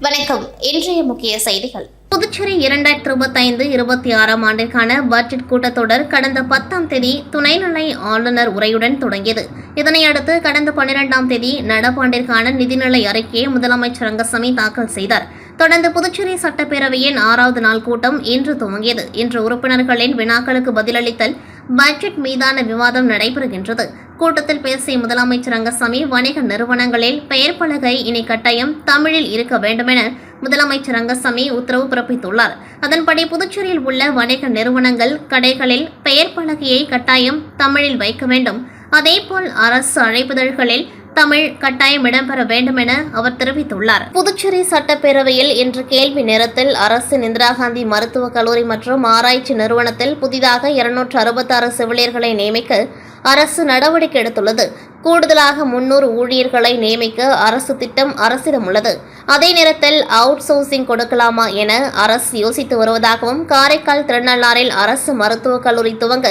வணக்கம். இன்றைய முக்கிய செய்திகள். புதுச்சேரி 2025-26 ஆண்டிற்கான பட்ஜெட் கூட்டத்தொடர் கடந்த 10ஆம் தேதி துணைநிலை ஆளுநர் உரையுடன் தொடங்கியது. இதனையடுத்து கடந்த 12ஆம் தேதி நடப்பாண்டிற்கான நிதிநிலை அறிக்கையை முதலமைச்சர் ரங்கசாமி தாக்கல் செய்தார். தொடர்ந்து புதுச்சேரி சட்டப்பேரவையின் 6வது நாள் கூட்டம் இன்று துவங்கியது. இன்று உறுப்பினர்களின் வினாக்களுக்கு பதிலளித்தல், பட்ஜெட் மீதான விவாதம் நடைபெறுகின்றது. கூட்டத்தில் பேசிய முதலமைச்சர் ரங்கசாமி, வணிக நிறுவனங்களில் பெயர் பலகை இனி கட்டாயம் தமிழில் இருக்க வேண்டுமென முதலமைச்சர் ரங்கசாமி உத்தரவு பிறப்பித்துள்ளார். அதன்படி புதுச்சேரியில் உள்ள வணிக நிறுவனங்கள் கடைகளில் பெயர் பலகையை கட்டாயம் தமிழில் வைக்க வேண்டும். அதேபோல் அரசு அழைப்பிதழ்களில் தமிழ் கட்டாயம் இடம்பெற வேண்டும் என அவர் தெரிவித்துள்ளார். புதுச்சேரி சட்டப்பேரவையில் இன்று கேள்வி நேரத்தில் அரசின் இந்திரா காந்தி மருத்துவக் கல்லூரி மற்றும் ஆராய்ச்சி நிறுவனத்தில் புதிதாக 266 செவிலியர்களை நியமிக்க அரசு நடவடிக்கை எடுத்துள்ளது. கூடுதலாக 300 ஊழியர்களை நியமிக்க அரசு திட்டம் அரசிடம் உள்ளது. அதே நேரத்தில் அவுட் சோர்சிங் கொடுக்கலாமா என அரசு யோசித்து வருவதாகவும், காரைக்கால் திருநள்ளாறில் அரசு மருத்துவக் கல்லூரி துவங்க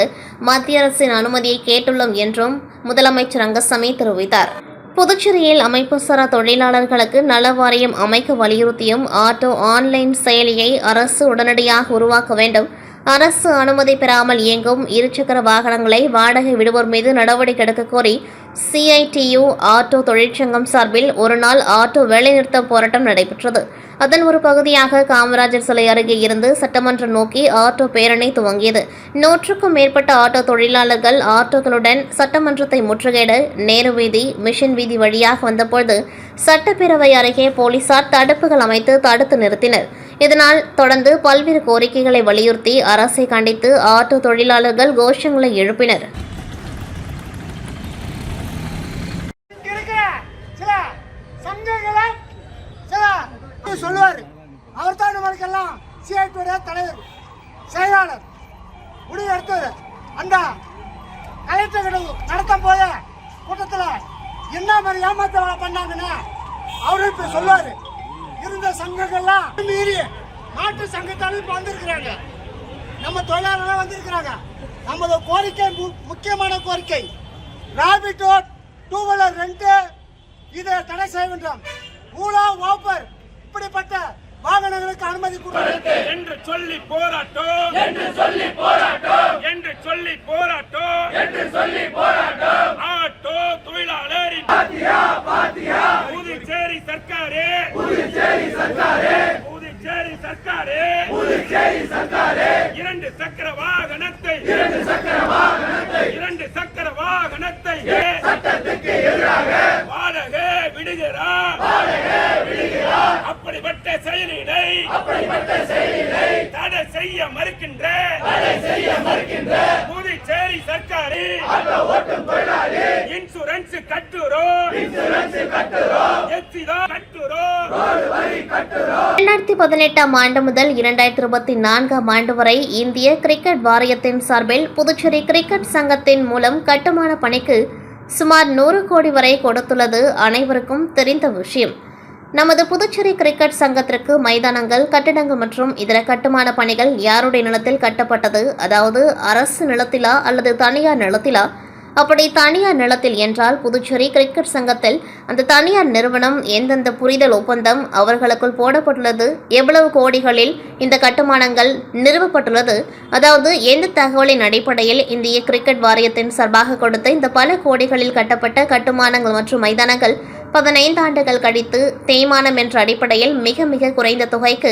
மத்திய அரசின் அனுமதியை கேட்டுள்ளோம் என்றும் முதலமைச்சர் ரங்கசாமி தெரிவித்தார். புதுச்சேரியில் அமைப்புசாரா தொழிலாளர்களுக்கு நல வாரியம் அமைக்க வலியுறுத்தியும் ஆட்டோ ஆன்லைன் செயலியை அரசு உடனடியாக உருவாக்க வேண்டும். அரசு அனுமதி பெறாமல் இயங்கும் இருசக்கர வாகனங்களை வாடகை விடுவோர் மீது நடவடிக்கை எடுக்க கோரி CITU ஆட்டோ தொழிற்சங்கம் சார்பில் ஒருநாள் ஆட்டோ வேலைநிறுத்த போராட்டம் நடைபெற்றது. அதன் ஒரு பகுதியாக காமராஜர் சிலை அருகே இருந்து சட்டமன்றம் நோக்கி ஆட்டோ பேரணி துவங்கியது. 100க்கும் மேற்பட்ட ஆட்டோ தொழிலாளர்கள் ஆட்டோக்களுடன் சட்டமன்றத்தை முற்றுகையிட நேரு வீதி, மிஷன் வீதி வழியாக வந்தபோது சட்டப்பேரவை அருகே போலீசார் தடுப்புகள் அமைத்து தடுத்து நிறுத்தினர். இதனால் தொடர்ந்து பல்வேறு கோரிக்கைகளை வலியுறுத்தி அரசை கண்டித்து ஆட்டோ தொழிலாளர்கள் கோஷங்களை எழுப்பினர். சொல்லுவார், அவர் தான் நம்மளுக்கெல்லாம் சிஐடியுடைய தலைவர் செயலாளர் முடிவு எடுத்தது. அந்த கலெக்டர் நடத்தும் போத கூட்டத்தில் என்ன மாதிரி ஏமாத்த பண்ணாங்கன்னு அவரு இப்ப சொல்லுவாரு. இருந்த சங்கங்கள்லாம் மீறி மாட்டு சங்கத்தாலும் இப்ப வந்திருக்கிறாங்க, நம்ம தொழிலாளர்கள் வந்திருக்கிறாங்க. நமது கோரிக்கை முக்கியமான கோரிக்கை, ராபிட்டோ, டூ வீலர் ரெண்ட் இதை தடை செய்ய வேண்டும். ஊலா, வாப்பர் இப்படிப்பட்ட வாகனங்களுக்கு அனுமதி கொடுக்க என்று சொல்லி போராட்டம், என்று சொல்லி போராட்டம், என்று சொல்லி போராட்டம், என்று சொல்லி போராட்டம். ஆட்டோ தொழிலாளரின் பாத்தியா பாத்தியா புதுச்சேரி சர்க்காரே, புதுச்சேரி சர்க்காரே, புதுச்சேரி சர்க்காரே, புதுச்சேரி சர்க்காரே. இரண்டு சக்கர வாகனத்தை, இரண்டு சக்கர வாகனத்தை, இரண்டு சக்கர வாகனத்தை சட்டத்துக்கு எதிராக வாடகை விடுகிறார், வாடகை விடுகிறார். அப்படிப்பட்ட செயலினை, அப்படிப்பட்ட செயலினை தடை செய்ய மறுக்கின்ற, தடை செய்ய மறுக்கின்ற புதுச்சேரி சர்க்காரே ஆட்டோ ஓட்டும் தொழிலாளி இன்சூரன்ஸ் கட்டுறோம், இன்சூரன்ஸ் கட்டுறோம், எச்சிதா கட்டுறோம், ரோடு வரி கட்டுறோம். 2018ஆம் ஆண்டு முதல் 2024ஆம் ஆண்டு வரை இந்திய கிரிக்கெட் வாரியத்தின் சார்பில் புதுச்சேரி கிரிக்கெட் சங்கத்தின் மூலம் கட்டுமான பணிக்கு சுமார் 100 கோடி வரை கொடுத்துள்ளது அனைவருக்கும் தெரிந்த விஷயம். நமது புதுச்சேரி கிரிக்கெட் சங்கத்திற்கு மைதானங்கள், கட்டிடங்கள் மற்றும் இதர கட்டுமான பணிகள் யாருடைய நிலத்தில் கட்டப்பட்டது? அதாவது அரசு நிலத்திலா அல்லது தனியார் நிலத்திலா? அப்படி தனியார் நிலத்தில் என்றால் புதுச்சேரி கிரிக்கெட் சங்கத்தில் அந்த தனியார் நிறுவனம் எந்தெந்த புரிதல் ஒப்பந்தம் அவர்களுக்குள் போடப்பட்டுள்ளது? எவ்வளவு கோடிகளில் இந்த கட்டுமானங்கள் நிறுவப்பட்டுள்ளது? அதாவது எந்த தகவலின் அடிப்படையில் இந்திய கிரிக்கெட் வாரியத்தின் சார்பாக கொடுத்த இந்த பல கோடிகளில் கட்டப்பட்ட கட்டுமானங்கள் மற்றும் மைதானங்கள் 15 ஆண்டுகள் கழித்து தேய்மானம் என்ற அடிப்படையில் மிக மிக குறைந்த தொகைக்கு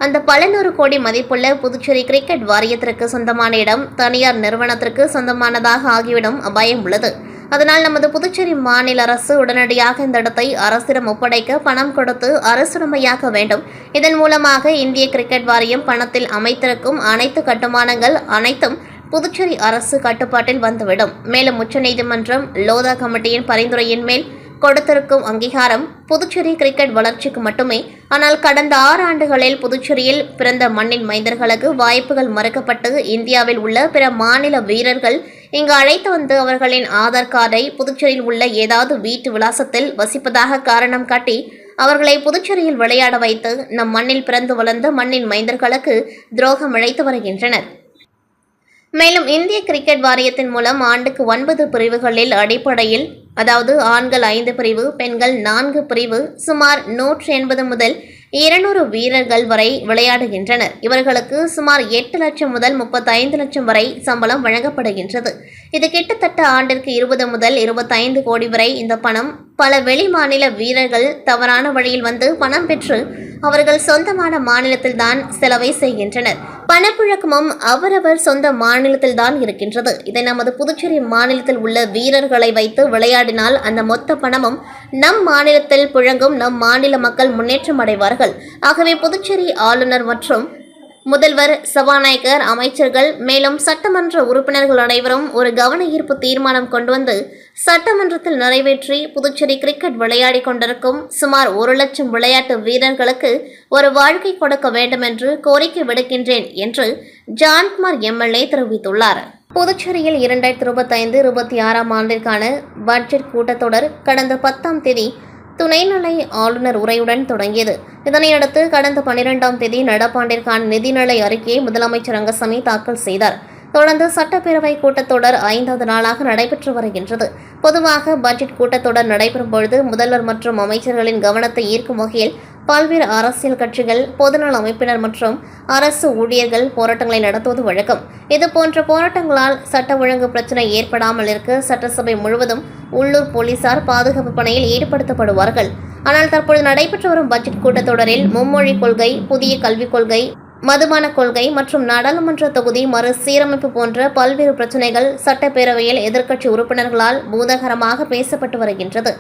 அந்த பல 100 கோடி மதிப்புள்ள புதுச்சேரி கிரிக்கெட் வாரியத்திற்கு சொந்தமான இடம் தனியார் நிறுவனத்திற்கு சொந்தமானதாக ஆகிவிடும் அபாயம் உள்ளது. அதனால் நமது புதுச்சேரி மாநில அரசு உடனடியாக இந்த இடத்தை அரசிடம் ஒப்படைக்க பணம் கொடுத்து அரசுடைமையாக்க வேண்டும். இதன் மூலமாக இந்திய கிரிக்கெட் வாரியம் பணத்தில் அமைத்திருக்கும் அனைத்து கட்டுமானங்கள் அனைத்தும் புதுச்சேரி அரசு கட்டுப்பாட்டில் வந்துவிடும். மேலும் உச்சநீதிமன்றம் லோதா கமிட்டியின் பரிந்துரையின் மேல் கொடுத்திருக்கும் அங்கீகாரம் புதுச்சேரி கிரிக்கெட் வளர்ச்சிக்கு மட்டுமே. ஆனால் கடந்த 6 ஆண்டுகளில் புதுச்சேரியில் பிறந்த மண்ணின் மைந்தர்களுக்கு வாய்ப்புகள் மறுக்கப்பட்டு இந்தியாவில் உள்ள பிற மாநில வீரர்கள் இங்கு அழைத்து வந்து அவர்களின் ஆதார் கார்டை புதுச்சேரியில் உள்ள ஏதாவது வீட்டு விலாசத்தில் வசிப்பதாக காரணம் காட்டி அவர்களை புதுச்சேரியில் விளையாட வைத்து நம் மண்ணில் பிறந்து வளர்ந்த மண்ணின் மைந்தர்களுக்கு துரோகம் இழைத்து வருகின்றனர். மேலும் இந்திய கிரிக்கெட் வாரியத்தின் மூலம் ஆண்டுக்கு 9 பிரிவுகளில் அடிப்படையில், அதாவது ஆண்கள் 5 பிரிவு, பெண்கள் 4 பிரிவு, சுமார் 180 முதல் 200 வீரர்கள் வரை விளையாடுகின்றனர். இவர்களுக்கு சுமார் 8 லட்சம் முதல் 35 லட்சம் வரை சம்பளம் வழங்கப்படுகின்றது. இது கிட்டத்தட்ட ஆண்டிற்கு 20 முதல் 25 கோடி வரை. இந்த பணம் பல வெளிமாநில வீரர்கள் தவறான வழியில் வந்து பணம் பெற்று அவர்கள் சொந்தமான மாநிலத்தில்தான் செலவை செய்கின்றனர். பணப்புழக்கமும் அவரவர் சொந்த மாநிலத்தில்தான் இருக்கின்றது. இதை நமது புதுச்சேரி மாநிலத்தில் உள்ள வீரர்களை வைத்து விளையாடினால் அந்த மொத்த பணமும் நம் மாநிலத்தில் புழங்கும். நம் மாநில மக்கள் முன்னேற்றம் அடைவார்கள். ஆகவே புதுச்சேரி ஆளுநர் மற்றும் முதல்வர், சபாநாயகர், அமைச்சர்கள், மேலும் சட்டமன்ற உறுப்பினர்கள் அனைவரும் ஒரு கவன ஈர்ப்பு தீர்மானம் கொண்டு வந்து சட்டமன்றத்தில் நிறைவேற்றி புதுச்சேரி கிரிக்கெட் விளையாடி கொண்டிருக்கும் சுமார் 1 லட்சம் விளையாட்டு வீரர்களுக்கு ஒரு வாழ்க்கை கொடுக்க வேண்டும் என்று கோரிக்கை விடுக்கின்றேன் என்று ஜான்குமார் எம்எல்ஏ தெரிவித்துள்ளார். புதுச்சேரியில் 2025-26 ஆண்டிற்கான பட்ஜெட் கூட்டத்தொடர் கடந்த 10ஆம் தேதி துணைநிலை ஆளுநர் உரையுடன் தொடங்கியது. இதனையடுத்து கடந்த 12ஆம் தேதி நடப்பாண்டிற்கான நிதிநிலை அறிக்கையை முதலமைச்சர் ரங்கசாமி தாக்கல் செய்தார். தொடர்ந்து சட்டப்பேரவை கூட்டத்தொடர் 5வது நாளாக நடைபெற்று வருகின்றது. பொதுவாக பட்ஜெட் கூட்டத்தொடர் நடைபெறும் பொழுது முதல்வர் மற்றும் அமைச்சர்களின் கவனத்தை ஈர்க்கும் வகையில் பல்வேறு அரசியல் கட்சிகள், பொதுநல அமைப்பினர் மற்றும் அரசு ஊழியர்கள் போராட்டங்களை நடத்துவது வழக்கம். இதுபோன்ற போராட்டங்களால் சட்ட ஒழுங்கு பிரச்சினை ஏற்படாமல் இருக்க சட்டசபை முழுவதும் உள்ளூர் போலீசார் பாதுகாப்பு பணியில் ஈடுபடுத்தப்படுவார்கள். ஆனால் தற்போது நடைபெற்று வரும் பட்ஜெட் கூட்டத்தொடரில் மும்மொழி கொள்கை, புதிய கல்விக் கொள்கை, மதுபான கொள்கை மற்றும் நாடாளுமன்ற தொகுதி மறுசீரமைப்பு போன்ற பல்வேறு பிரச்சினைகள் சட்டப்பேரவையில் எதிர்க்கட்சி உறுப்பினர்களால் பூதகரமாக பேசப்பட்டு வருகின்றது.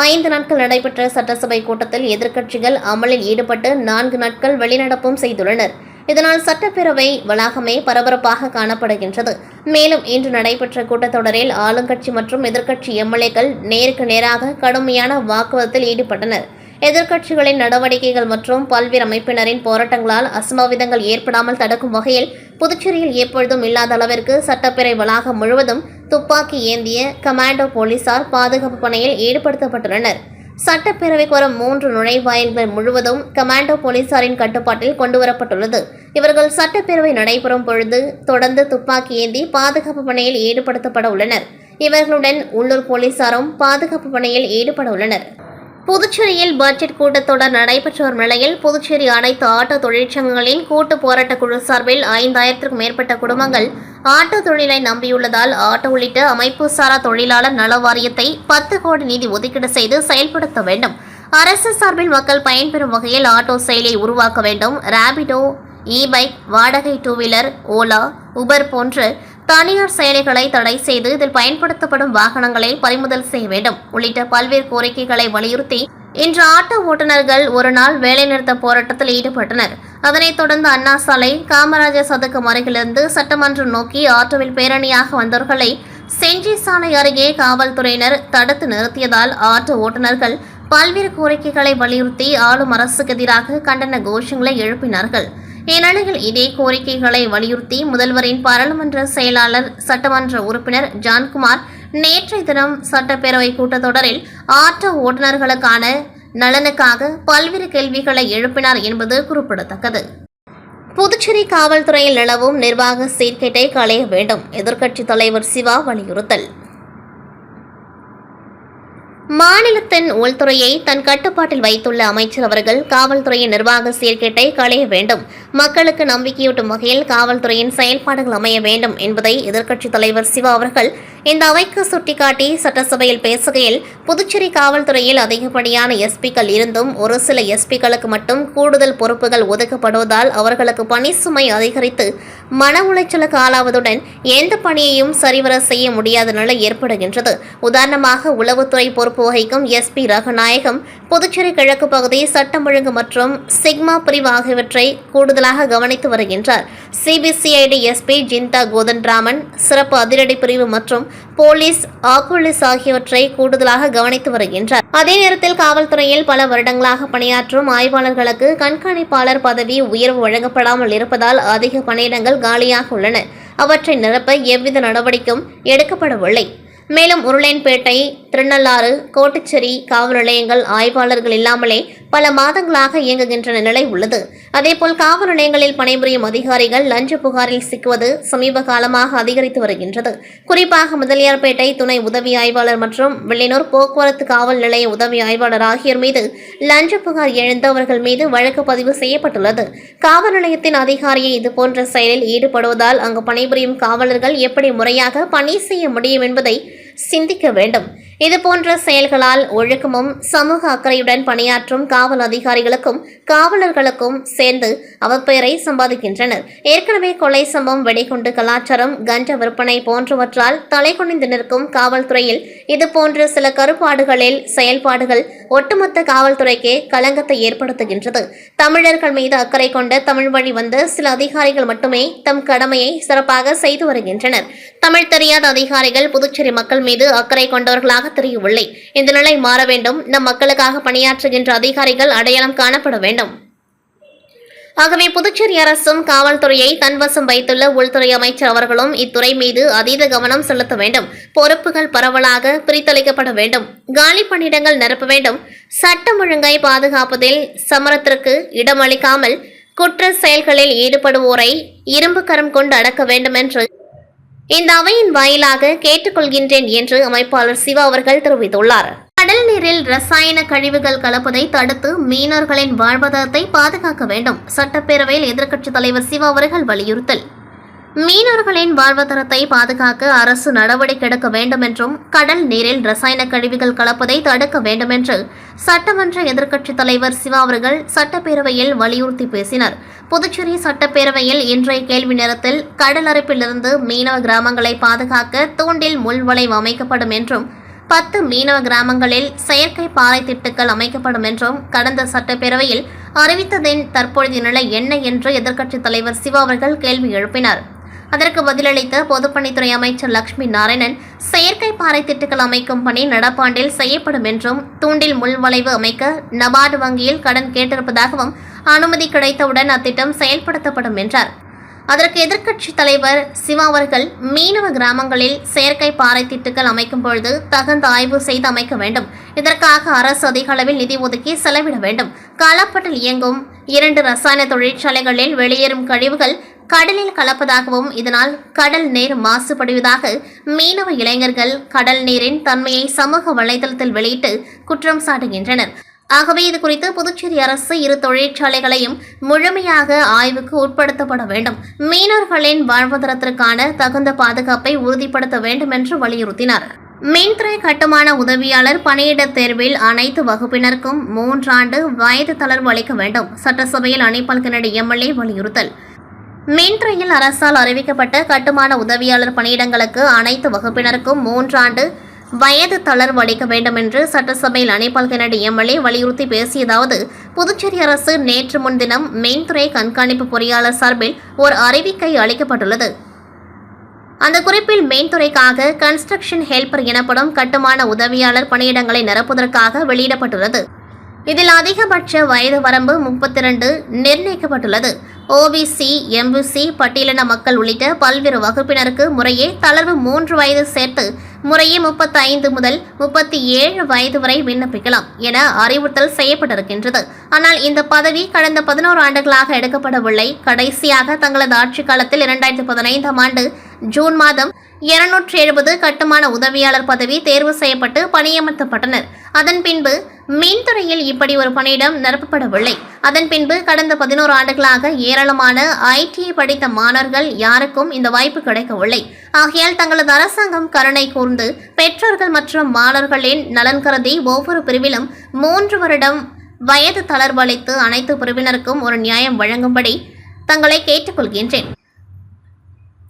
5 நாட்கள் நடைபெற்ற சட்டசபை கூட்டத்தில் எதிர்க்கட்சிகள் அமளில் ஈடுபட்டு 4 நாட்கள் வெளிநடப்பும் செய்துள்ளனர். இதனால் சட்டப்பேரவை வளாகமே பரபரப்பாக காணப்படுகின்றது. மேலும் இன்று நடைபெற்ற கூட்டத்தொடரில் ஆளுங்கட்சி மற்றும் எதிர்க்கட்சி எம்எல்ஏக்கள் நேருக்கு நேராக கடுமையான வாக்குவாதத்தில் ஈடுபட்டனர். எதிர்க்கட்சிகளின் நடவடிக்கைகள் மற்றும் பல்வேறு அமைப்பினரின் போராட்டங்களால் அசம்பாவிதங்கள் ஏற்படாமல் தடுக்கும் வகையில் புதுச்சேரியில் எப்பொழுதும் இல்லாத அளவிற்கு சட்டப்பேரவை வளாகம் முழுவதும் துப்பாக்கி ஏந்திய கமாண்டோ போலீசார் பாதுகாப்பு பணியில் ஈடுபடுத்தப்பட்டுள்ளனர். சட்டப்பேரவைக்கு வரும் 3 நுழைவாயில்கள் முழுவதும் கமாண்டோ போலீசாரின் கட்டுப்பாட்டில் கொண்டுவரப்பட்டுள்ளது. இவர்கள் சட்டப்பேரவை நடைபெறும் பொழுது தொடர்ந்து துப்பாக்கி ஏந்தி பாதுகாப்பு பணியில் ஈடுபடுத்தப்பட உள்ளனர். இவர்களுடன் உள்ளூர் போலீசாரும் பாதுகாப்பு பணியில் ஈடுபட உள்ளனர். புதுச்சேரியில் பட்ஜெட் கூட்டத்தொடர் நடைபெற்று வரும் நிலையில் புதுச்சேரி அனைத்து ஆட்டோ தொழிற்சங்கங்களின் கூட்டு போராட்ட குழு சார்பில் 5000க்கும் மேற்பட்ட குடும்பங்கள் ஆட்டோ தொழிலை நம்பியுள்ளதால் ஆட்டோ உள்ளிட்ட அமைப்பு சாரா தொழிலாளர் நல வாரியத்தை 10 கோடி நிதி ஒதுக்கீடு செய்து செயல்படுத்த வேண்டும். அரசு சார்பில் மக்கள் பயன்பெறும் வகையில் ஆட்டோ செயலியை உருவாக்க வேண்டும். ராபிடோ, இ-பைக், வாடகை 2 வீலர், ஓலா, உபர் போன்ற தனியார் செயலிகளை தடை செய்து இதில் பயன்படுத்தப்படும் வாகனங்களை பறிமுதல் செய்ய வேண்டும் உள்ளிட்ட பல்வேறு கோரிக்கைகளை வலியுறுத்தி இன்று ஆட்டோ ஓட்டுநர்கள் ஒரு நாள் வேலைநிறுத்த போராட்டத்தில் ஈடுபட்டனர். அதனைத் தொடர்ந்து அண்ணா சாலை, காமராஜர் சதுக்கம் அருகிலிருந்து சட்டமன்றம் நோக்கி ஆட்டோவில் பேரணியாக வந்தவர்களை செஞ்சி சாலை அருகே காவல்துறையினர் தடுத்து நிறுத்தியதால் ஆட்டோ ஓட்டுநர்கள் பல்வேறு கோரிக்கைகளை வலியுறுத்தி ஆளும் அரசுக்கு எதிராக கண்டன கோஷங்களை எழுப்பினார்கள். இந்நிலையில் இதே கோரிக்கைகளை வலியுறுத்தி முதல்வரின் பாராளுமன்ற செயலாளர் சட்டமன்ற உறுப்பினர் ஜான்குமார் நேற்றைய தினம் சட்டப்பேரவை கூட்டத்தொடரில் ஆட்டோ ஓட்டுநர்களுக்கான நலனுக்காக பல்வேறு கேள்விகளை எழுப்பினார் என்பது குறிப்பிடத்தக்கது. புதுச்சேரி காவல்துறையில் நிலவும் நிர்வாக சீர்கேட்டை களைய வேண்டும், எதிர்க்கட்சித் தலைவர் சிவா வலியுறுத்தல். மாநிலத்தின் உள்துறையை தன் கட்டுப்பாட்டில் வைத்துள்ள அமைச்சர் அவர்கள் காவல்துறையின் நிர்வாக சீர்கேட்டை களைய வேண்டும், மக்களுக்கு நம்பிக்கையூட்டும் வகையில் காவல்துறையின் செயல்பாடுகள் அமைய வேண்டும் என்பதை எதிர்க்கட்சித் தலைவர் சிவா அவர்கள் இந்த அவைக்கு சுட்டிக்காட்டி சட்டசபையில் பேசுகையில், புதுச்சேரி காவல்துறையில் அதிகப்படியான எஸ்பிக்கள் இருந்தும் ஒரு சில எஸ்பிக்களுக்கு மட்டும் கூடுதல் பொறுப்புகள் ஒதுக்கப்படுவதால் அவர்களுக்கு பணி சுமை அதிகரித்து மன உளைச்சலுக்கு ஆளாவதுடன் எந்த பணியையும் சரிவர செய்ய முடியாத நிலை ஏற்படுகின்றது. உதாரணமாக உளவுத்துறை பொறுப்பு வகிக்கும் எஸ்பி ரகுநாயகம் புதுச்சேரி கிழக்கு பகுதி சட்டம் ஒழுங்கு மற்றும் சிக்மா பிரிவு ஆகியவற்றை கூடுதலாக கவனித்து வருகின்றார். சிபிசிஐடி எஸ்பி ஜிந்தா கோதண்டராமன் சிறப்பு அதிரடி பிரிவு மற்றும் போலீஸ் ஆக்குலிஸ் ஆகியவற்றை கூடுதலாக கவனித்து வருகின்றார். அதே நேரத்தில் காவல்துறையில் பல வருடங்களாக பணியாற்றும் ஆய்வாளர்களுக்கு கண்காணிப்பாளர் பதவி உயர்வு வழங்கப்படாமல் இருப்பதால் அதிக பணியிடங்கள் காலியாக உள்ளன. அவற்றை நிரப்ப எவ்வித நடவடிக்கையும் எடுக்கப்படவில்லை. மேலும் உருளையன்பேட்டை, திருநள்ளாறு, கோட்டுச்சேரி காவல் நிலையங்கள் ஆய்வாளர்கள் இல்லாமலே பல மாதங்களாக இயங்குகின்ற நிலை உள்ளது. அதேபோல் காவல் நிலையங்களில் பணிபுரியும் அதிகாரிகள் லஞ்ச புகாரில் சிக்குவது சமீப காலமாக அதிகரித்து வருகின்றது. குறிப்பாக முதலியார்பேட்டை துணை உதவி ஆய்வாளர் மற்றும் வெள்ளினூர் போக்குவரத்து காவல் நிலைய உதவி ஆய்வாளர் ஆகியோர் மீது லஞ்ச புகார் எழுந்தவர்கள் மீது வழக்கு பதிவு செய்யப்பட்டுள்ளது. காவல் நிலையத்தின் அதிகாரியை இதுபோன்ற செயலில் ஈடுபடுவதால் அங்கு பணிபுரியும் காவலர்கள் எப்படி முறையாக பணி செய்ய முடியும் என்பதை சிந்திக்க வேண்டும். இதுபோன்ற செயல்களால் ஒழுக்கமும் சமூக அக்கறையுடன் பணியாற்றும் காவல் அதிகாரிகளுக்கும் காவலர்களுக்கும் சேர்ந்து அவப்பெயரை சம்பாதிக்கின்றனர். ஏற்கனவே கொலை சம்பவம், வெடிகுண்டு கலாச்சாரம், கஞ்ச விற்பனை போன்றவற்றால் தலைகுனிந்து நிற்கும் காவல்துறையில் இதுபோன்ற சில கருப்பாடுகளில் செயல்பாடுகள் ஒட்டுமொத்த காவல்துறைக்கே களங்கத்தை ஏற்படுத்துகின்றது. தமிழர்கள் மீது அக்கறை கொண்ட தமிழ் வழி வந்த சில அதிகாரிகள் மட்டுமே தம் கடமையை சிறப்பாக செய்து வருகின்றனர். தமிழ் தெரியாத அதிகாரிகள் புதுச்சேரி மக்கள் மீது அக்கறை கொண்டவர்களாக தெரியவில்லை. இந்த நிலை மாற வேண்டும். நம் மக்களுக்காக பணியாற்றுகின்ற அதிகாரிகள் அடையாளம் காணப்பட வேண்டும். ஆகவே புதுச்சேரி அரசும் காவல்துறையை தன்வசம் வைத்துள்ள உள்துறை அமைச்சர் அவர்களும் இத்துறை மீது அதீத கவனம் செலுத்த வேண்டும். பொறுப்புகள் பரவலாக பிரித்தளிக்கப்பட வேண்டும். காலி பணியிடங்கள் நிரப்ப வேண்டும். சட்டம் ஒழுங்கை பாதுகாப்பதில் சமரத்திற்கு இடமளிக்காமல் குற்ற செயல்களில் ஈடுபடுவோரை இரும்பு கரம் கொண்டு அடக்க வேண்டும் என்று இந்த அவையின் வாயிலாக கேட்டுக்கொள்கின்றேன் என்று அமைப்பாளர் சிவா அவர்கள் தெரிவித்துள்ளார். கடல் நீரில் ரசாயன கழிவுகள் கலப்பதை தடுத்து மீனவர்களின் வாழ்வாதாரத்தை பாதுகாக்க வேண்டும். சட்டப்பேரவையில் எதிர்க்கட்சித் தலைவர் சிவா அவர்கள் வலியுறுத்தல். மீனவர்களின் வாழ்வாதாரத்தை பாதுகாக்க அரசு நடவடிக்கை எடுக்க வேண்டும் என்றும் கடல் நீரில் ரசாயன கழிவுகள் கலப்பதை தடுக்க வேண்டும் என்று சட்டமன்ற எதிர்க்கட்சித் தலைவர் சிவா அவர்கள் சட்டப்பேரவையில் வலியுறுத்தி பேசினார். புதுச்சேரி சட்டப்பேரவையில் இன்றைய கேள்வி நேரத்தில் கடல் அரிப்பிலிருந்து மீனவ கிராமங்களை பாதுகாக்க தூண்டில் முள்வளைவு அமைக்கப்படும் என்றும் 10 மீனவ கிராமங்களில் செயற்கை பாறை திட்டுக்கள் அமைக்கப்படும் என்றும் கடந்த சட்டப்பேரவையில் அறிவித்ததின் தற்பொழுதைய நிலை என்ன என்று எதிர்க்கட்சித் தலைவர் சிவா அவர்கள் கேள்வி எழுப்பினார். அதற்கு பதிலளித்த பொதுப்பணித்துறை அமைச்சர் லட்சுமி நாராயணன், செயற்கை பாறை திட்டுக்கள் அமைக்கும் பணி நடப்பாண்டில் செய்யப்படும் என்றும், தூண்டில் முள்வளைவு அமைக்க நபார்டு வங்கியில் கடன் கேட்டிருப்பதாகவும், அனுமதி கிடைத்தவுடன் அத்திட்டம் செயல்படுத்தப்படும் என்றார். அதற்கு எதிர்க்கட்சித் தலைவர் சிவா அவர்கள், மீனவ கிராமங்களில் செயற்கை பாறை திட்டுக்கள் அமைக்கும் பொழுது தகுந்த ஆய்வு செய்து அமைக்க வேண்டும். இதற்காக அரசு அதிக அளவில் நிதி ஒதுக்கி செலவிட வேண்டும். காலாப்பட்டில் இயங்கும் 2 ரசாயன தொழிற்சாலைகளில் வெளியேறும் கழிவுகள் கடலில் கலப்பதாகவும், இதனால் கடல் நீர் மாசுபடுவதாக மீனவ இளைஞர்கள் கடல் நீரின் தன்மையை சமூக வலைதளத்தில் வெளியிட்டு குற்றம் சாட்டுகின்றனர். ஆகவே இதுகுறித்து புதுச்சேரி அரசு 2 தொழிற்சாலைகளையும் முழுமையாக ஆய்வுக்கு உட்படுத்தப்பட வேண்டும். மீனவர்களின் வாழ்வாதாரத்திற்கான தகுந்த பாதுகாப்பை உறுதிப்படுத்த வேண்டும் என்று வலியுறுத்தினார். மின்துறை கட்டுமான உதவியாளர் பணியிட தேர்வில் அனைத்து வகுப்பினருக்கும் 3 ஆண்டு வயது தளர்வு அளிக்க வேண்டும். சட்டசபையில் அனிபால் கென்னடி எம்எல்ஏ வலியுறுத்தல். மின்துறையில் அரசால் அறிவிக்கப்பட்ட கட்டுமான உதவியாளர் பணியிடங்களுக்கு அனைத்து வகுப்பினருக்கும் 3 ஆண்டு வயது தளர்வு அளிக்க வேண்டும் என்று சட்டசபையில் அனிபால் கென்னடி எம்எல்ஏ வலியுறுத்தி பேசியதாவது, புதுச்சேரி அரசு நேற்று முன்தினம் மின்துறை கண்காணிப்பு பொறியாளர் சார்பில் ஒரு அறிவிக்கை அளிக்கப்பட்டுள்ளது. அந்த குறிப்பில் மின்துறைக்காக கன்ஸ்ட்ரக்ஷன் ஹெல்பர் எனப்படும் கட்டுமான உதவியாளர் பணியிடங்களை நிரப்புவதற்காக வெளியிடப்பட்டுள்ளது. இதில் அதிகபட்ச வயது வரம்பு 32 நிர்ணயிக்கப்பட்டுள்ளது. ஓபிசி, எம்பிசி, பட்டியலின மக்கள் உள்ளிட்ட பல்வேறு வகுப்பினருக்கு முறையே தளர்வு 3 வயது சேர்த்து முறையே 35 முதல் 37 வயது வரை விண்ணப்பிக்கலாம் என அறிவுறுத்தல் செய்யப்பட்டிருக்கின்றது. ஆனால் இந்த பதவி கடந்த 11 ஆண்டுகளாக எடுக்கப்படவில்லை. கடைசியாக தங்களது ஆட்சிக் காலத்தில் 2015ஆம் ஆண்டு ஜூன் மாதம் 270 கட்டுமான உதவியாளர் பதவி தேர்வு செய்யப்பட்டு பணியமர்த்தப்பட்டனர். அதன் பின்பு மின்துறையில் இப்படி ஒரு பணியிடம் நிரப்பப்படவில்லை. அதன் பின்பு கடந்த 11 ஆண்டுகளாக ஏராளமான ஐடிஐ படித்த மாணவர்கள் யாருக்கும் இந்த வாய்ப்பு கிடைக்கவில்லை. ஆகையால் தங்களது அரசாங்கம் கருணை கூர்ந்து பெற்றோர்கள் மற்றும் மாணவர்களின் நலன் கருதி ஒவ்வொரு பிரிவிலும் 3 வருடம் வயது தளர்வு அளித்து அனைத்து பிரிவினருக்கும் ஒரு நியாயம் வழங்கும்படி தங்களை கேட்டுக்கொள்கின்றேன்.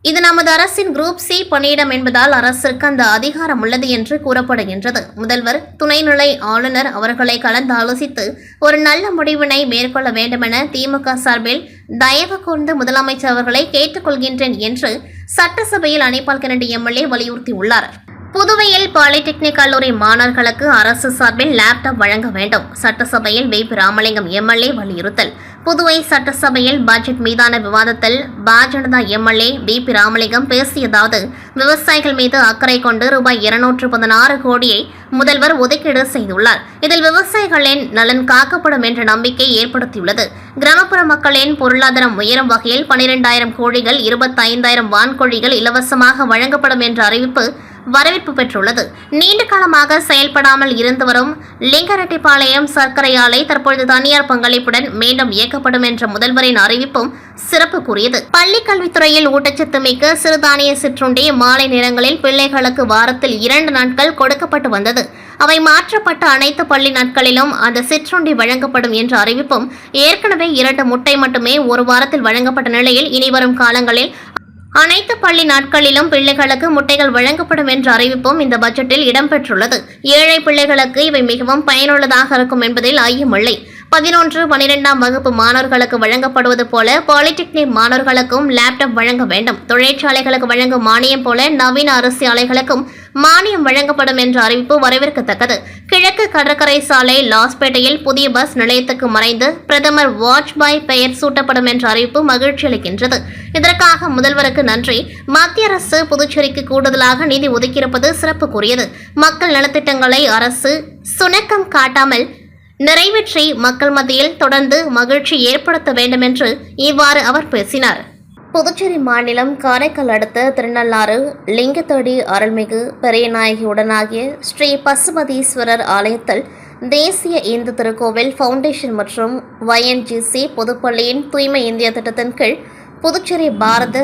இது நமது அரசின் குரூப் சி பணியிடம் என்பதால் அரசிற்கு அந்த அதிகாரம் உள்ளது என்று கூறப்படுகின்றது. முதல்வர், துணைநிலை ஆளுநர் அவர்களை கலந்து ஆலோசித்து ஒரு நல்ல முடிவினை மேற்கொள்ள வேண்டுமென திமுக சார்பில் தயவு கூர்ந்து முதலமைச்சர் அவர்களை கேட்டுக்கொள்கின்றேன் என்று சட்டசபையில் அனிபால் கென்னடி எம்எல்ஏ வலியுறுத்தியுள்ளார். புதுவையில் பாலிடெக்னிக் கல்லூரி மாணவர்களுக்கு அரசு சார்பில் லேப்டாப் வழங்க வேண்டும். சட்டசபையில் வி.பி. ராமலிங்கம் எம்எல்ஏ வலியுறுத்தல். புதுவை சட்டசபையில் பட்ஜெட் மீதான விவாதத்தில் பாஜக எம்எல்ஏ வி.பி. ராமலிங்கம் பேசியதாவது, விவசாயிகள் மீது அக்கறை கொண்டு ரூபாய் 216 கோடியை முதல்வர் ஒதுக்கீடு செய்துள்ளார். இதில் விவசாயிகளின் நலன் காக்கப்படும் என்ற நம்பிக்கை ஏற்படுத்தியுள்ளது. கிராமப்புற மக்களின் பொருளாதாரம் உயரும் வகையில் 12,000 கோழிகள், 25,000 வான்கோழிகள் இலவசமாக வழங்கப்படும் என்ற அறிவிப்பு வரவேற்பு பெற்றுள்ளது. நீண்ட காலமாக செயல்படாமல் இருந்து வரும் லிங்கரெட்டிப்பாளையம் சர்க்கரை ஆலை தற்பொழுது தனியார் பங்களிப்புடன் மீண்டும் இயக்கப்படும் என்ற முதல்வரின் அறிவிப்பும் சிறப்புக்குரியது. பள்ளி கல்வித்துறையில் ஊட்டச்சத்து மிக்க சிறுதானிய சிற்றுண்டி மாலை நேரங்களில் பிள்ளைகளுக்கு வாரத்தில் 2 நாட்கள் கொடுக்கப்பட்டு வந்தது. அவை மாற்றப்பட்ட அனைத்து பள்ளி நாட்களிலும் அந்த சிற்றுண்டி வழங்கப்படும் என்ற அறிவிப்பும் ஏற்கனவே 2 முட்டை மட்டுமே ஒரு வாரத்தில் வழங்கப்பட்ட நிலையில் இனி வரும் காலங்களில் அனைத்து பள்ளி நாட்களிலும் பிள்ளைகளுக்கு முட்டைகள் வழங்கப்படும் என்ற அறிவிப்பும் இந்த பட்ஜெட்டில் இடம்பெற்றுள்ளது. ஏழை பிள்ளைகளுக்கு இவை மிகவும் பயனுள்ளதாக இருக்கும் என்பதில் ஐயமில்லை. 11, 12ஆம் வகுப்பு மாணவர்களுக்கு வழங்கப்படுவது போல பாலிடெக்னிக் மாணவர்களுக்கும் லேப்டாப் வழங்க வேண்டும். தொழிற்சாலைகளுக்கு வழங்கும் மானியம் போல நவீன அரிசி ஆலைகளுக்கும் மானியம் வழங்கப்படும் என்ற அறிவிப்பு வரவேற்கத்தக்கது. கிழக்கு கடற்கரை சாலை லாஸ்பேட்டையில் புதிய பஸ் நிலையத்துக்கு மறைந்து பிரதமர் வாஜ்பாய் பெயர் சூட்டப்படும் என்ற அறிவிப்பு மகிழ்ச்சி அளிக்கின்றது. இதற்காக முதல்வருக்கு நன்றி. மத்திய அரசு புதுச்சேரிக்கு கூடுதலாக நிதி ஒதுக்கியிருப்பது சிறப்புக்குரியது. மக்கள் நலத்திட்டங்களை அரசு சுணக்கம் காட்டாமல் நிறைவேற்றி மக்கள் மத்தியில் தொடர்ந்து மகிழ்ச்சி ஏற்படுத்த வேண்டும் என்று இவ்வாறு அவர் பேசினார். புதுச்சேரி மாநிலம் காரைக்கால் அடுத்த திருநள்ளாறு லிங்கத்தடி அருள்மிகு பெரியநாயகி உடனாகிய ஸ்ரீ பசுபதீஸ்வரர் ஆலயத்தில் தேசிய இந்து திருக்கோவில் ஃபவுண்டேஷன் மற்றும் YNGC பொதுப்பள்ளியின் தூய்மை இந்தியா திட்டத்தின் கீழ் புதுச்சேரி பாரத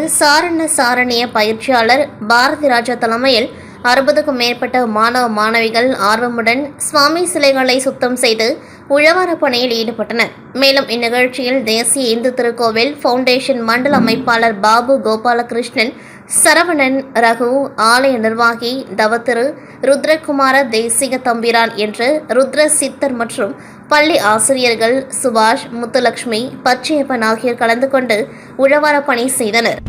சாரணிய பயிற்சியாளர் பாரதி ராஜா தலைமையில் 60க்கும் மேற்பட்ட மாணவ மாணவிகள் ஆர்வமுடன் சுவாமி சிலைகளை சுத்தம் செய்து உழவார பணியில் ஈடுபட்டனர். மேலும் இந்நிகழ்ச்சியில் தேசிய இந்து திருக்கோவில் ஃபவுண்டேஷன் மண்டல அமைப்பாளர் பாபு கோபாலகிருஷ்ணன், சரவணன், ரகு, ஆலய நிர்வாகி தவத்திரு ருத்ரகுமார தேசிக தம்பிரான் என்று ருத்ர சித்தர் மற்றும் பள்ளி ஆசிரியர்கள் சுபாஷ், முத்துலட்சுமி, பச்சையப்பன் ஆகியோர் கலந்து கொண்டு உழவார பணி செய்தனர்.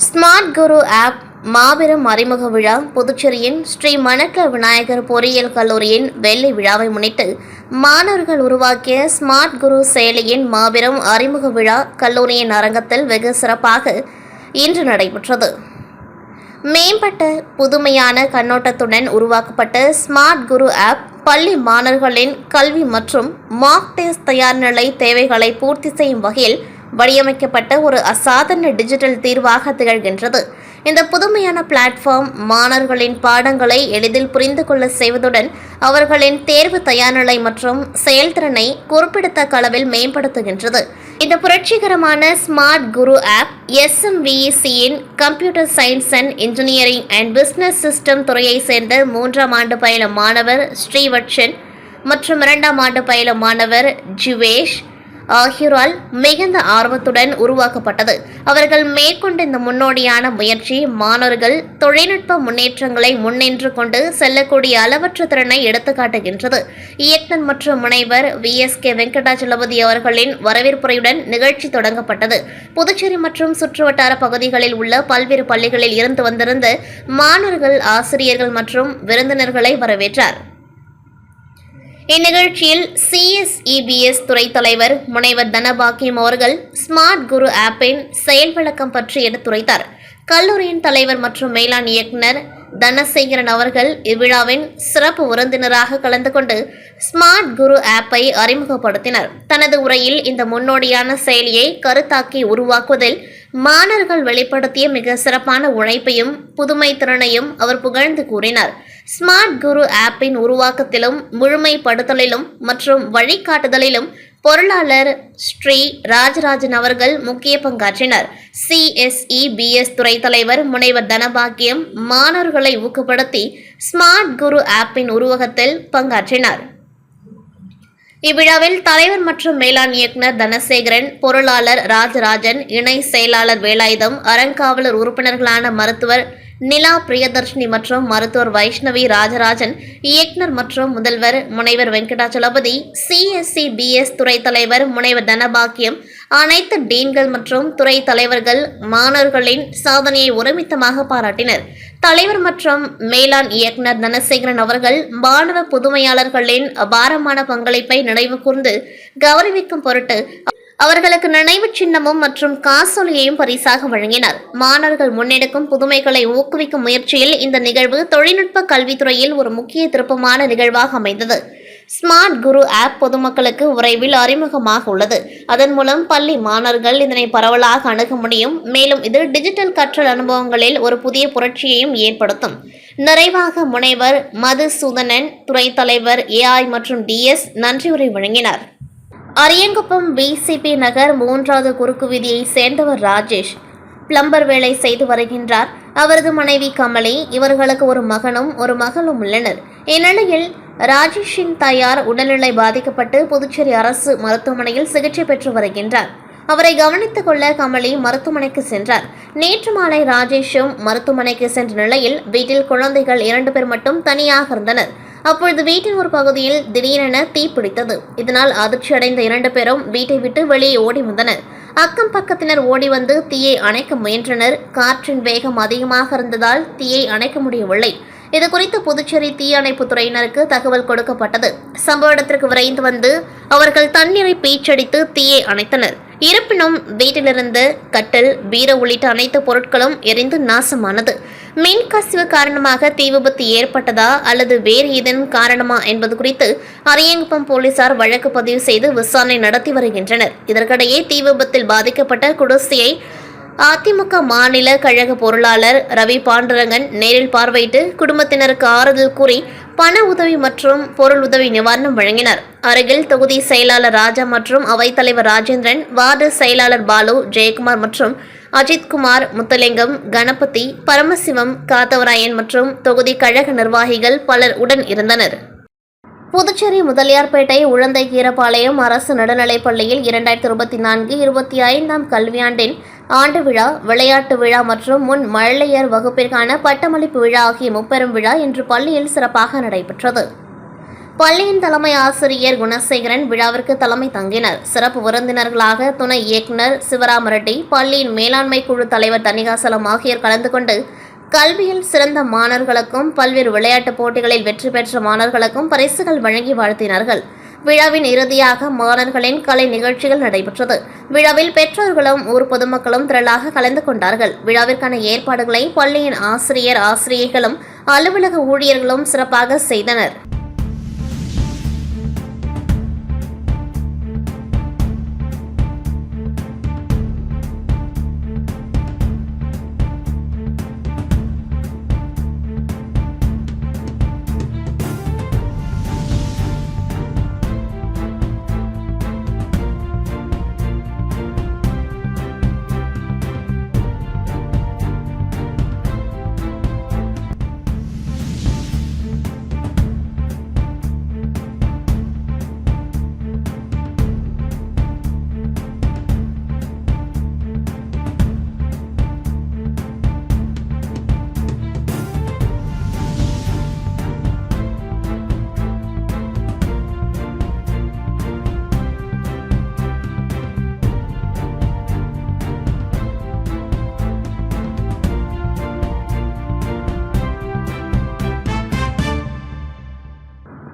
ஸ்மார்ட் குரு ஆப் மாபெரும் அறிமுக விழா. புதுச்சேரியின் ஸ்ரீ மணக்க விநாயகர் பொறியியல் கல்லூரியின் வெள்ளி விழாவை முன்னிட்டு மாணவர்கள் உருவாக்கிய ஸ்மார்ட் குரு செயலியின் மாபெரும் அறிமுக விழா கல்லூரியின் அரங்கத்தில் வெகு சிறப்பாக இன்று நடைபெற்றது. மேம்பட்ட புதுமையான கண்ணோட்டத்துடன் உருவாக்கப்பட்ட ஸ்மார்ட் குரு ஆப் பள்ளி மாணவர்களின் கல்வி மற்றும் மார்க் டெஸ்ட் தயார் நிலை தேவைகளை பூர்த்தி செய்யும் வகையில் வடிவமைக்கப்பட்ட ஒரு அசாதாரண டிஜிட்டல் தீர்வாக திகழ்கின்றது. இந்த புதுமையான பிளாட்ஃபார்ம் மாணவர்களின் பாடங்களை எளிதில் புரிந்து கொள்ள செய்வதுடன் அவர்களின் தேர்வு தயார்நிலை மற்றும் செயல்திறனை குறிப்பிடத்தக்க அளவில் மேம்படுத்துகின்றது. இந்த புரட்சிகரமான ஸ்மார்ட் குரு ஆப் SMVECயின் computer science and engineering and business system துறையை சேர்ந்த 3ஆம் ஆண்டு பயிலும் மாணவர் ஸ்ரீவட்சன் மற்றும் 2ஆம் ஆண்டு பயிலும் மாணவர் ஜுவேஷ் ஆகியோரால் மிகுந்த ஆர்வத்துடன் உருவாக்கப்பட்டது. அவர்கள் மேற்கொண்ட இந்த முன்னோடியான முயற்சி மாணவர்கள் தொழில்நுட்ப முன்னேற்றங்களை முன்னின்று கொண்டு செல்லக்கூடிய அளவற்ற திறனை எடுத்துக்காட்டுகின்றது. இயக்குனர் மற்றும் முனைவர் VSK வெங்கடாச்சலபதி அவர்களின் வரவேற்புரையுடன் நிகழ்ச்சி தொடங்கப்பட்டது. புதுச்சேரி மற்றும் சுற்றுவட்டார பகுதிகளில் உள்ள பல்வேறு பள்ளிகளில் இருந்து வந்திருந்த மாணவர்கள், ஆசிரியர்கள் மற்றும் விருந்தினர்களை வரவேற்றார். இந்நிகழ்ச்சியில் CSEBS துறை தலைவர் முனைவர் தனபாக்கியம் அவர்கள் ஸ்மார்ட் குரு ஆப்பின் செயல் விளக்கம் பற்றி எடுத்துரைத்தார். கல்லூரியின் தலைவர் மற்றும் மேலாண் இயக்குனர் தனசேகரன் அவர்கள் இவ்விழாவின் சிறப்பு விருந்தினராக கலந்து கொண்டு ஸ்மார்ட் குரு ஆப்பை அறிமுகப்படுத்தினர். தனது உரையில் இந்த முன்னோடியான செயலியை கருத்தாக்கி உருவாக்குவதில் மாணவர்கள் வெளிப்படுத்திய மிக சிறப்பான உழைப்பையும் புதுமை திறனையும் அவர் புகழ்ந்து கூறினார். ஸ்மார்ட் குரு ஆப்பின் உருவாக்கத்திலும் முழுமைப்படுத்தலிலும் மற்றும் வழிகாட்டுதலிலும் பொருளாளர் ஸ்ரீ ராஜராஜன் அவர்கள் முக்கிய பங்காற்றினர். CSE BS துறை தலைவர் முனைவர் தனபாக்கியம் மாணவர்களை ஊக்கப்படுத்தி ஸ்மார்ட் குரு ஆப்பின் உருவகத்தில் பங்காற்றினார். இவ்விழாவில் தலைவர் மற்றும் மேலாண் இயக்குநர் தனசேகரன், பொருளாளர் ராஜராஜன், இணை செயலாளர் வேலாயுதம், அறங்காவலர் உறுப்பினர்களான மருத்துவர் நிலா பிரியதர்ஷினி மற்றும் மருத்துவர் வைஷ்ணவி ராஜராஜன், இயக்குநர் மற்றும் முதல்வர் முனைவர் வெங்கடாச்சலபதி, CSE BS துறை தலைவர் முனைவர் தனபாக்கியம், அனைத்து டீன்கள் மற்றும் துறை தலைவர்கள் மாணவர்களின் சாதனையை ஒருமித்தமாக பாராட்டினர். தலைவர் மற்றும் மேலாண் இயக்குநர் தனசேகரன் அவர்கள் மாணவ புதுமையாளர்களின் அபாரமான பங்களிப்பை நினைவு கூர்ந்து கௌரவிக்கும் பொருட்டு அவர்களுக்கு நினைவு சின்னமும் மற்றும் காசோலையையும் பரிசாக வழங்கினார். மாணவர்கள் முன்னெடுக்கும் புதுமைகளை ஊக்குவிக்கும் முயற்சியில் இந்த நிகழ்வு தொழில்நுட்ப கல்வித்துறையில் ஒரு முக்கிய திருப்பமான நிகழ்வாக அமைந்தது. ஸ்மார்ட் குரு ஆப் பொதுமக்களுக்கு விரைவில் அறிமுகமாக உள்ளது. அதன் மூலம் பள்ளி மாணவர்கள் இதனை பரவலாக அணுக முடியும். மேலும் இது டிஜிட்டல் கற்றல் அனுபவங்களில் ஒரு புதிய புரட்சியையும் ஏற்படுத்தும். நிறைவாக முனைவர் மதுசூதனன், துறை தலைவர் AI மற்றும் DS நன்றியுரை வழங்கினார். அரியங்குப்பம் BCP நகர் 3வது குறுக்கு வீதியை சேர்ந்தவர் ராஜேஷ். பிளம்பர் வேலை செய்து வருகின்றார். அவரது மனைவி கமலி, இவர்களுக்கு ஒரு மகனும் ஒரு மகளும் உள்ளனர். இந்நிலையில் ராஜேஷின் தாயார் உடல்நிலை பாதிக்கப்பட்டு புதுச்சேரி அரசு மருத்துவமனையில் சிகிச்சை பெற்று வருகின்றார். அவரை கவனித்துக் கொள்ள கமலி மருத்துவமனைக்கு சென்றார். நேற்று மாலை ராஜேஷும் மருத்துவமனைக்கு சென்ற நிலையில் வீட்டில் குழந்தைகள் 2 பேர் மட்டும் தனியாக இருந்தனர். அப்பொழுது வீட்டின் ஒரு பகுதியில் திடீரென தீப்பிடித்தது. இதனால் அதிர்ச்சி அடைந்த 2 பேரும் வீட்டை விட்டு வெளியே ஓடி வந்தனர். அக்கம் பக்கத்தினர் ஓடி வந்து தீயை அணைக்க முயன்றனர். காற்றின் வேகம் அதிகமாக இருந்ததால் தீயை அணைக்க முடியவில்லை. இதுகுறித்து புதுச்சேரி தீயணைப்பு துறையினருக்கு தகவல் கொடுக்கப்பட்டது. சம்பவ இடத்திற்கு விரைந்து வந்து அவர்கள் தண்ணீரை பீச்சடித்து தீயை அணைத்தனர். இருப்பினும் வீட்டிலிருந்து கட்டில், பீரோ உள்ளிட்ட அனைத்து பொருட்களும் எரிந்து நாசமானது. மின் கசிவு காரணமாக தீ விபத்து ஏற்பட்டதா அல்லது வேறு ஏதேனும் காரணமா என்பது குறித்து அரியங்குப்பம் போலீசார் வழக்கு பதிவு செய்து விசாரணை நடத்தி வருகின்றனர். இதற்கிடையே தீ விபத்தில் பாதிக்கப்பட்ட குடிசையை அதிமுக மாநில கழக பொருளாளர் ரவி பாண்டுரங்கன் நேரில் பார்வையிட்டு குடும்பத்தினருக்கு ஆறுதல் கூறி பண உதவி மற்றும் பொருள் உதவி நிவாரணம் வழங்கினார். அருகில் தொகுதி செயலாளர் ராஜா மற்றும் அவைத்தலைவர் ராஜேந்திரன், வார்டு செயலாளர் பாலு, ஜெயக்குமார் மற்றும் அஜித்குமார், முத்தலிங்கம், கணபதி, பரமசிவம், காத்தவராயன் மற்றும் தொகுதி கழக நிர்வாகிகள் பலர் உடன் இருந்தனர். புதுச்சேரி முதலியார்பேட்டை உழந்தை கீரபாளையம் அரசு நடுநிலைப் பள்ளியில் 2024-25 கல்வியாண்டின் ஆண்டு விழா, விளையாட்டு விழா மற்றும் முன் மழலையர் வகுப்பிற்கான பட்டமளிப்பு விழா ஆகிய முப்பெரும் விழா இன்று பள்ளியில் சிறப்பாக நடைபெற்றது. பள்ளியின் தலைமை ஆசிரியர் குணசேகரன் விழாவிற்கு தலைமை தங்கினார். சிறப்பு விருந்தினர்களாக துணை இயக்குநர் சிவராமரெட்டி, பள்ளியின் மேலாண்மை குழு தலைவர் தணிகாசலம் ஆகியோர் கலந்து கொண்டு கல்வியில் சிறந்த மாணவர்களுக்கும் பல்வேறு விளையாட்டுப் போட்டிகளில் வெற்றி பெற்ற மாணவர்களுக்கும் பரிசுகள் வழங்கி வாழ்த்தினார்கள். விழாவின் இறுதியாக மாணவர்களின் கலை நிகழ்ச்சிகள் நடைபெற்றது. விழாவில் பெற்றோர்களும் ஊர் பொதுமக்களும் திரளாக கலந்து கொண்டார்கள். விழாவிற்கான ஏற்பாடுகளை பள்ளியின் ஆசிரியர்களும் அலுவலக ஊழியர்களும் சிறப்பாக செய்தனர்.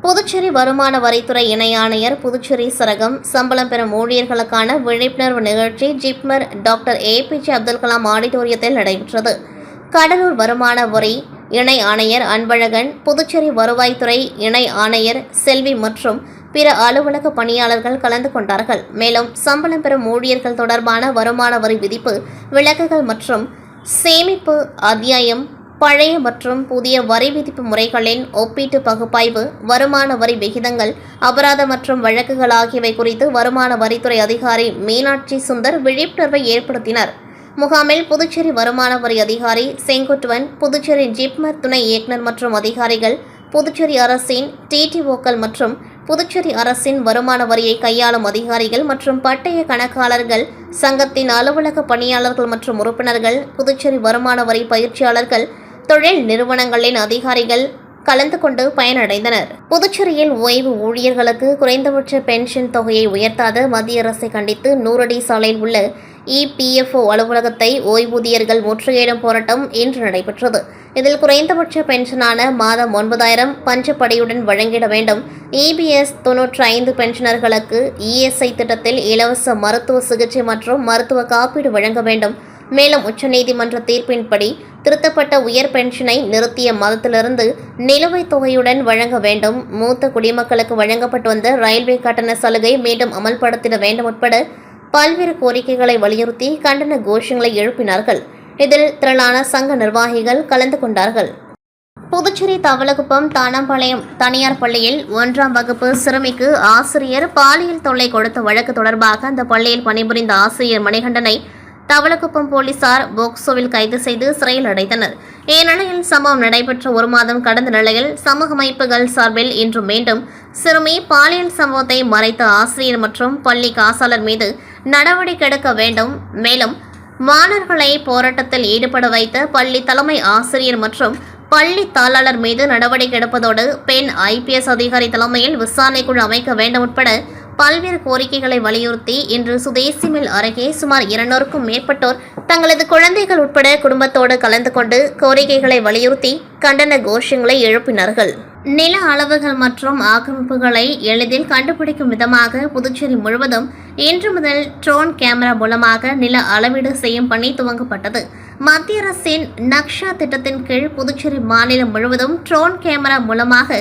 புதுச்சேரி வருமான வரித்துறை இணை ஆணையர், புதுச்சேரி சரகம் சம்பளம் பெறும் ஊழியர்களுக்கான விழிப்புணர்வு நிகழ்ச்சி ஜிப்மர் டாக்டர் APJ அப்துல் கலாம் ஆடிட்டோரியத்தில் நடைபெற்றது. கடலூர் வருமான வரி இணை ஆணையர் அன்பழகன், புதுச்சேரி வருவாய்த்துறை இணை ஆணையர் செல்வி மற்றும் பிற அலுவலக பணியாளர்கள் கலந்து கொண்டார்கள். மேலும் சம்பளம் பெறும் ஊழியர்கள் தொடர்பான வருமான வரி விதிப்பு, விலக்குகள் மற்றும் சேமிப்பு அத்தியாயம் பழைய மற்றும் புதிய வரி விதிப்பு முறைகளின் ஒப்பீட்டு பகுப்பாய்வு, வருமான வரி விகிதங்கள், அபராத மற்றும் வழக்குகள் ஆகியவை குறித்து வருமான வரித்துறை அதிகாரி மீனாட்சி சுந்தர் விழிப்புணர்வை ஏற்படுத்தினர். முகாமில் புதுச்சேரி வருமான வரி அதிகாரி செங்குட்டுவன், புதுச்சேரி ஜிப்மர் துணை இயக்குநர் மற்றும் அதிகாரிகள், புதுச்சேரி அரசின் டிடிஓக்கள் மற்றும் புதுச்சேரி அரசின் வருமான வரியை கையாளும் அதிகாரிகள் மற்றும் பட்டய கணக்காளர்கள், சங்கத்தின் அலுவலக பணியாளர்கள் மற்றும் உறுப்பினர்கள், புதுச்சேரி வருமான வரி பயிற்சியாளர்கள், தொழில் நிறுவனங்களின் அதிகாரிகள் கலந்து கொண்டு பயனடைந்தனர். புதுச்சேரியில் ஓய்வு ஊழியர்களுக்கு குறைந்தபட்ச பென்ஷன் தொகையை உயர்த்தாத மத்திய அரசை கண்டித்து 100 அடி சாலையில் உள்ள EPFO அலுவலகத்தை ஓய்வூதியர்கள் முற்றுகையிடும் போராட்டம் இன்று நடைபெற்றது. இதில் குறைந்தபட்ச பென்ஷனான மாதம் 9,000 பஞ்சப்படியுடன் வழங்கிட வேண்டும். EBS 95 பென்ஷனர்களுக்கு ESI திட்டத்தில் இலவச மருத்துவ சிகிச்சை மற்றும் மருத்துவ காப்பீடு வழங்க வேண்டும். மேலும் உச்சநீதிமன்ற தீர்ப்பின்படி திருத்தப்பட்ட உயர் பென்ஷனை நிறுத்திய மாதத்திலிருந்து நிலுவைத் தொகையுடன் வழங்க வேண்டும். மூத்த குடிமக்களுக்கு வழங்கப்பட்டு வந்த ரயில்வே கட்டண சலுகை மீண்டும் அமல்படுத்திட வேண்டும் உட்பட பல்வேறு கோரிக்கைகளை வலியுறுத்தி கண்டன கோஷங்களை எழுப்பினார்கள். இதில் திரளான சங்க நிர்வாகிகள் கலந்து கொண்டார்கள். புதுச்சேரி தவளகுப்பம் தானம்பாளையம் தனியார் பள்ளியில் 1ஆம் வகுப்பு சிறுமிக்கு ஆசிரியர் பாலியல் தொல்லை கொடுத்த வழக்கு தொடர்பாக அந்த பள்ளியில் பணிபுரிந்த ஆசிரியர் மணிகண்டனை தவளகுப்பம் போலீசார் போக்சோவில் கைது செய்து சிறையில் அடைத்தனர். இந்நிலையில் சம்பவம் நடைபெற்ற 1 மாதம் கடந்த நிலையில் சமூக அமைப்புகள் சார்பில் இன்று மீண்டும் சிறுமி பாலியல் சம்பவத்தை மறைத்த ஆசிரியர் மற்றும் பள்ளி காசாளர் மீது நடவடிக்கை எடுக்க வேண்டும். மேலும் மாணவர்களை போராட்டத்தில் ஈடுபட வைத்த பள்ளி தலைமை ஆசிரியர் மற்றும் பள்ளி தாளாளர் மீது நடவடிக்கை எடுப்பதோடு பெண் IPS அதிகாரி தலைமையில் விசாரணை குழு அமைக்க வேண்டும் உட்பட பல்வேறு கோரிக்கைகளை வலியுறுத்தி இன்று சுதேசி மில் அருகே சுமார் 200க்கும் மேற்பட்டோர் தங்களது குழந்தைகள் உட்பட குடும்பத்தோடு கலந்து கொண்டு கோரிக்கைகளை வலியுறுத்தி கண்டன கோஷங்களை எழுப்பினார்கள். நில அளவுகள் மற்றும் ஆக்கிரமிப்புகளை எளிதில் கண்டுபிடிக்கும் விதமாக புதுச்சேரி முழுவதும் இன்று முதல் ட்ரோன் கேமரா மூலமாக நில அளவீடு செய்யும் பணி துவங்கப்பட்டது. மத்திய அரசின் நக்ஷா திட்டத்தின் கீழ் புதுச்சேரி மாநிலம் முழுவதும் ட்ரோன் கேமரா மூலமாக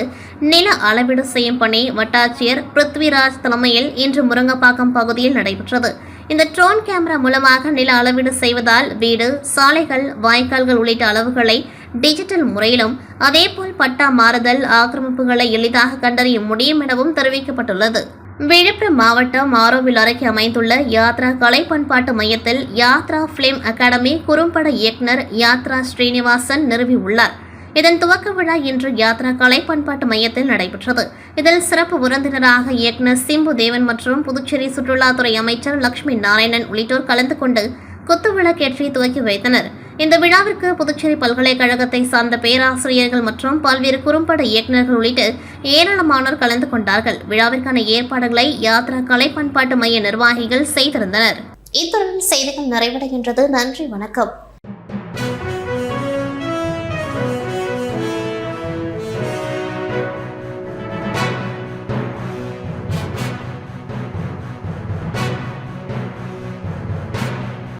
நில அளவீடு செய்யும் பணி வட்டாட்சியர் பிருத்விராஜ் தலைமையில் இன்று முருங்கப்பாக்கம் பகுதியில் நடைபெற்றது. இந்த ட்ரோன் கேமரா மூலமாக நில அளவீடு செய்வதால் வீடு, சாலைகள், வாய்க்கால்கள் உள்ளிட்ட அளவுகளை டிஜிட்டல் முறையிலும் அதேபோல் பட்டா மாறுதல், ஆக்கிரமிப்புகளை எளிதாக கண்டறிய முடியும் எனவும் தெரிவிக்கப்பட்டுள்ளது. விழுப்புரம் மாவட்டம் ஆரோவில் அருகே அமைந்துள்ள யாத்ரா கலை பண்பாட்டு மையத்தில் யாத்ரா பிலிம் அகாடமி குறும்பட இயக்குனர் யாத்ரா ஸ்ரீனிவாசன் நிறுவியுள்ளார். இதன் துவக்க விழா இன்று யாத்ரா கலை பண்பாட்டு மையத்தில் நடைபெற்றது. இதில் சிறப்பு விருந்தினராக இயக்குனர் சிம்பு தேவன் மற்றும் புதுச்சேரி சுற்றுலாத்துறை அமைச்சர் லட்சுமி நாராயணன் உள்ளிட்டோர் கலந்து கொண்டு குத்துவிளக்கேற்றி துவக்கி வைத்தனர். இந்த விழாவிற்கு புதுச்சேரி பல்கலைக்கழகத்தை சார்ந்த பேராசிரியர்கள் மற்றும் பல்வேறு குறும்பட இயக்குநர்கள் உள்ளிட்ட ஏராளமானோர் கலந்து கொண்டார்கள். விழாவிற்கான ஏற்பாடுகளை யாத்ரா கலை பண்பாட்டு மைய நிர்வாகிகள் செய்திருந்தனர். இத்துடன் செய்திகள் நிறைவடைகின்றது. நன்றி, வணக்கம்.